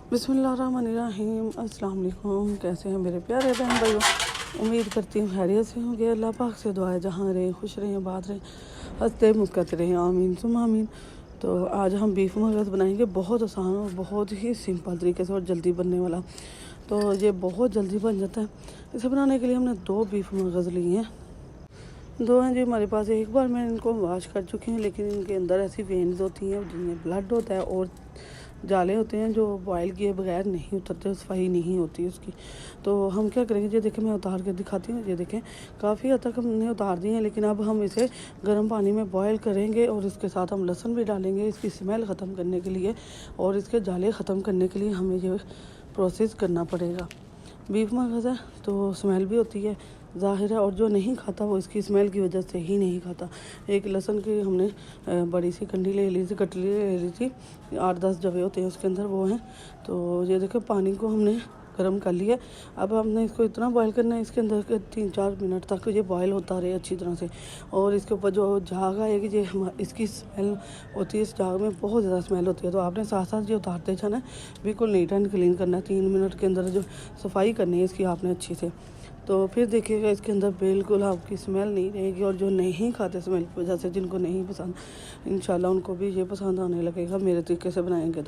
बिस्मिल्लाहिर्रहमानिर्रहीम। अस्सलाम वालेकुम। कैसे हैं मेरे प्यारे बहन भाइयों? उम्मीद करती हूँ खैरियत से होंगे। अल्लाह पाक से दुआ है जहाँ रहें खुश रहें, आबाद रहें, हंसते मुस्कुराते रहें, आमीन सुम आमीन। तो आज हम बीफ मगज़ बनाएंगे, बहुत आसान और बहुत ही सिंपल तरीके से और जल्दी बनने वाला। तो ये बहुत जल्दी बन जाता है। इसे बनाने के लिए हमने 2 बीफ मगज़ लिए हैं। 2 हैं जी हमारे पास। एक बार मैं इनको वॉश कर चुकी हूँ, लेकिन इनके अंदर ऐसी वेन्स होती हैं जिनमें ब्लड होता है और जाले होते हैं जो बॉयल किए बगैर नहीं उतरते, सफाई नहीं होती उसकी। तो हम क्या करेंगे, ये देखें मैं उतार के दिखाती हूँ। ये देखें काफ़ी हद तक हमने उतार दिए हैं, लेकिन अब हम इसे गर्म पानी में बॉयल करेंगे और इसके साथ हम लहसुन भी डालेंगे इसकी स्मेल ख़त्म करने के लिए, और इसके जाले ख़त्म करने के लिए हमें ये प्रोसेस करना पड़ेगा। बीफ मगज़ है तो स्मेल भी होती है, ज़ाहिर है, और जो नहीं खाता वो इसकी स्मेल की वजह से ही नहीं खाता। एक लहसुन की हमने बड़ी सी कंडी ले ली थी, कटली ले ली थी, 8-10 जवे होते हैं उसके अंदर, वो हैं। तो ये देखो पानी को हमने गर्म कर लिया। अब हमने इसको इतना बॉयल करना है इसके अंदर के 3-4 मिनट तक ये बॉयल होता रहे अच्छी तरह से। और इसके ऊपर जो झाग आएगी, ये इसकी स्मेल होती है, इस झाग में बहुत ज़्यादा स्मेल होती है। तो आपने साथ साथ ये उतारते जाना है, बिल्कुल नीट एंड क्लीन करना है। 3 मिनट के अंदर जो सफाई करनी है इसकी आपने अच्छी से। तो फिर देखिएगा इसके अंदर बिल्कुल आपकी स्मेल नहीं रहेगी। और जो नहीं खाते स्मेल की वजह से, जिनको नहीं पसंद, इंशाल्लाह उनको भी ये पसंद आने लगेगा मेरे तरीके से बनाएंगे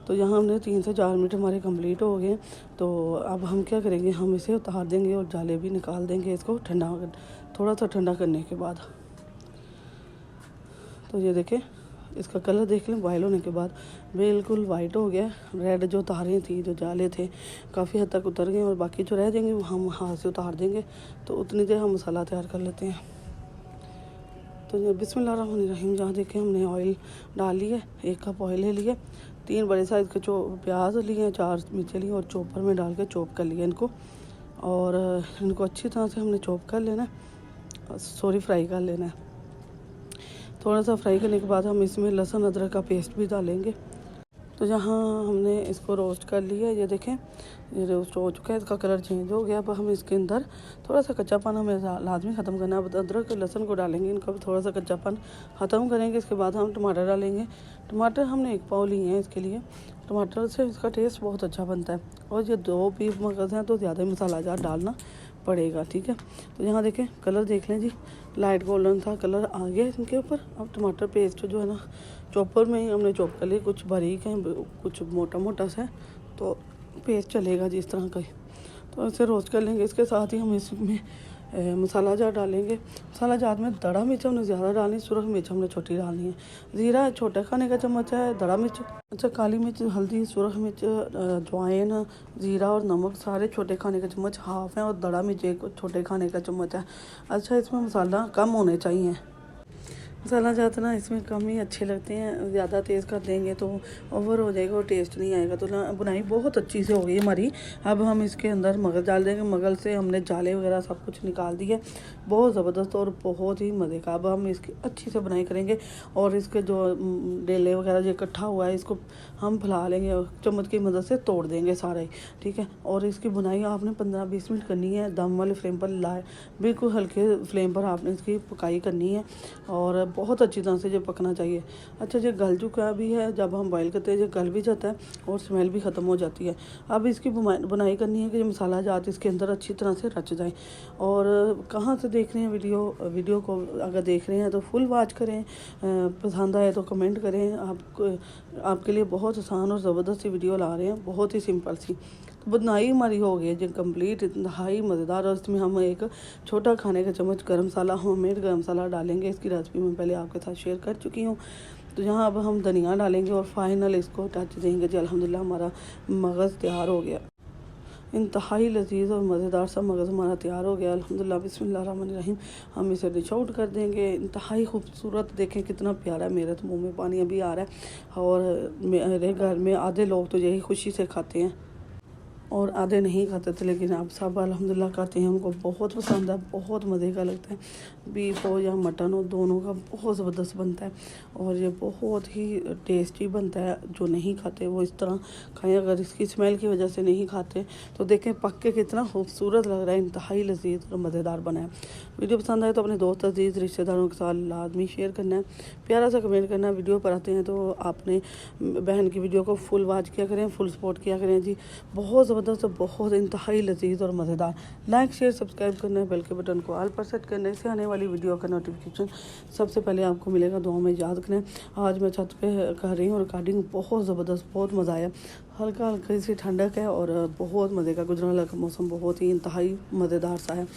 तो यहाँ हमने 3 से 4 मिनट हमारे कंप्लीट हो गए। तो अब हम क्या करेंगे, हम इसे उतार देंगे और जाले भी निकाल देंगे इसको थोड़ा सा ठंडा करने के बाद। तो ये देखें इसका कलर देख लें, बॉयल होने के बाद बिल्कुल वाइट हो गया। रेड जो तारें थी, जो जाले थे, काफ़ी हद तक उतर गए, और बाकी जो रह जाएंगे वो हम हाथ से उतार देंगे। तो उतनी देर हम मसाला तैयार कर लेते हैं। तो ये बिस्मिल्लाहिर्रहमानिर्रहीम, जहाँ देखें हमने ऑयल डाल लिया, 1 कप ऑयल ले लिया, 3 बड़े साइज़ के प्याज लिए, 4 मिर्चें ली और चॉपर में डाल के चॉप कर लिया इनको। और इनको अच्छी तरह से हमने चॉप कर लेना है, फ्राई कर लेना है। थोड़ा सा फ्राई करने के बाद हम इसमें लहसुन अदरक का पेस्ट भी डालेंगे। तो जहाँ हमने इसको रोस्ट कर लिया, ये देखें ये रोस्ट हो चुका है, इसका कलर चेंज हो गया। अब हम इसके अंदर थोड़ा सा कच्चापन हमें लाजमी ख़त्म करना है। अब अदरक लहसुन को डालेंगे, इनका भी थोड़ा सा कच्चापन ख़त्म करेंगे। इसके बाद हम टमाटर डालेंगे। टमाटर हमने 1 पाव लिए हैं इसके लिए। टमाटर से इसका टेस्ट बहुत अच्छा बनता है। और ये 2 बीफ मगज़ हैं तो ज़्यादा मसाला जार डालना पड़ेगा, ठीक है। तो यहाँ देखें कलर देख लें जी, लाइट गोल्डन था कलर आ गया इनके ऊपर। अब टमाटर पेस्ट जो है ना, चॉपर में ही हमने चॉप कर लिया, कुछ बारीक हैं कुछ मोटा मोटा सा है, तो पेस्ट चलेगा जी इस तरह का ही। तो इसे रोस्ट कर लेंगे। इसके साथ ही हम इसमें मसाला जार डालेंगे। मसाला जार में दड़ा मिर्च हमने ज़्यादा डालनी, सुरख मिर्च हमने छोटी डालनी है। ज़ीरा छोटा खाने का चम्मच है, दड़ा मिर्च, अच्छा काली मिर्च, हल्दी, सुरख मिर्च, अजवाइन, ज़ीरा और नमक सारे छोटे खाने का चम्मच हाफ़ है, और दड़ा मिर्च 1 छोटे खाने का चम्मच है। अच्छा इसमें मसाला कम होने चाहिए, मसाला ज़्यादा ना इसमें कम ही अच्छे लगते हैं। ज़्यादा तेज़ कर देंगे तो ओवर हो जाएगा और टेस्ट नहीं आएगा। तो बुनाई बहुत अच्छी से हो गई हमारी। अब हम इसके अंदर मगज़ डाल देंगे। मगज़ से हमने जाले वगैरह सब कुछ निकाल दिए, बहुत ज़बरदस्त और बहुत ही मज़े का। अब हम इसकी अच्छी से बुनाई करेंगे, और इसके जो डेले वगैरह जो इकट्ठा हुआ है इसको हम फैला लेंगे, चम्मच की मदद से तोड़ देंगे सारा ही, ठीक है। और इसकी बुनाई आपने 15-20 मिनट करनी है, दम वाले फ्लेम पर लाए, बिल्कुल हल्के फ्लेम पर आपने इसकी पकाई करनी है, और बहुत अच्छी तरह से ये पकना चाहिए। अच्छा ये गल चुका भी है, जब हम बॉईल करते हैं ये गल भी जाता है और स्मेल भी ख़त्म हो जाती है। अब इसकी बुनाई करनी है कि ये मसाला जात इसके अंदर अच्छी तरह से रच जाए। और कहाँ से देख रहे हैं वीडियो को, अगर देख रहे हैं तो फुल वॉच करें, पसंद आए तो कमेंट करें। आपके लिए बहुत आसान और ज़बरदस्त सी वीडियो ला रहे हैं, बहुत ही सिंपल सी। तो बुनाई हमारी हो गई है जो कम्प्लीट, इंतहाई मज़ेदार। और इसमें हम 1 छोटा खाने का चम्मच गर्म मसाला, होममेड गर्म मसाला डालेंगे। इसकी रेसिपी मैं पहले आपके साथ शेयर कर चुकी हूँ। तो यहाँ अब हम धनिया डालेंगे और फाइनल इसको टच देंगे जी। अल्हम्दुलिल्लाह हमारा मगज़ तैयार हो गया, इंतहाई लजीज और मज़ेदार सा मगज़ हमारा तैयार हो गया अल्हम्दुलिल्लाह। बिस्मिल्लाहिर्रहमानिर्रहीम, हम इसे डिश आउट कर देंगे। इंतहाई खूबसूरत, देखें कितना प्यारा है, मेरे तो मुँह में पानी अभी आ रहा है। और मेरे घर में आधे लोग तो यही खुशी से खाते हैं। और आधे नहीं खाते थे, लेकिन अब सब अल्हम्दुलिल्लाह खाते हैं। उनको बहुत पसंद है, बहुत मज़े का लगता है। बीफ हो या मटन हो, दोनों का बहुत ज़बरदस्त बनता है और ये बहुत ही टेस्टी बनता है। जो नहीं खाते वो इस तरह खाएं, अगर इसकी स्मेल की वजह से नहीं खाते तो देखें पक के कितना खूबसूरत लग रहा है, इंतहाई लजीज और मज़ेदार बना है। वीडियो पसंद आए तो अपने दोस्त अजीज़ रिश्तेदारों के साथ लाजमी शेयर करना है, प्यारा सा कमेंट करना है। वीडियो पर आते हैं तो आपने बहन की वीडियो को फुल वॉच किया करें, फुल सपोर्ट किया करें जी। बहुत ज़बरदस्त, बहुत इंतहाई लजीज और मज़ेदार। लाइक शेयर सब्सक्राइब करना है, बेल के बटन को ऑल पर सेट करना है, इससे आने वाली वीडियो का नोटिफिकेशन सबसे पहले आपको मिलेगा। दुआ में याद करें। आज मैं छत पे कर रही हूँ रिकॉर्डिंग, बहुत ज़बरदस्त, बहुत मज़ा आया। हल्का हल्का सी ठंडक है और बहुत मज़े का गुजरावाला का मौसम बहुत ही इंतहाई मज़ेदार सा है,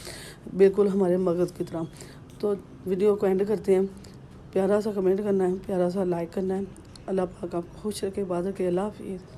बिल्कुल हमारे मगज़ की तरह। तो वीडियो को एंड करते हैं। प्यारा सा कमेंट करना है, प्यारा सा लाइक करना है। अल्लाह पाक आपको खुश रखे, इबादत के। अल्लाह हाफ़िज़।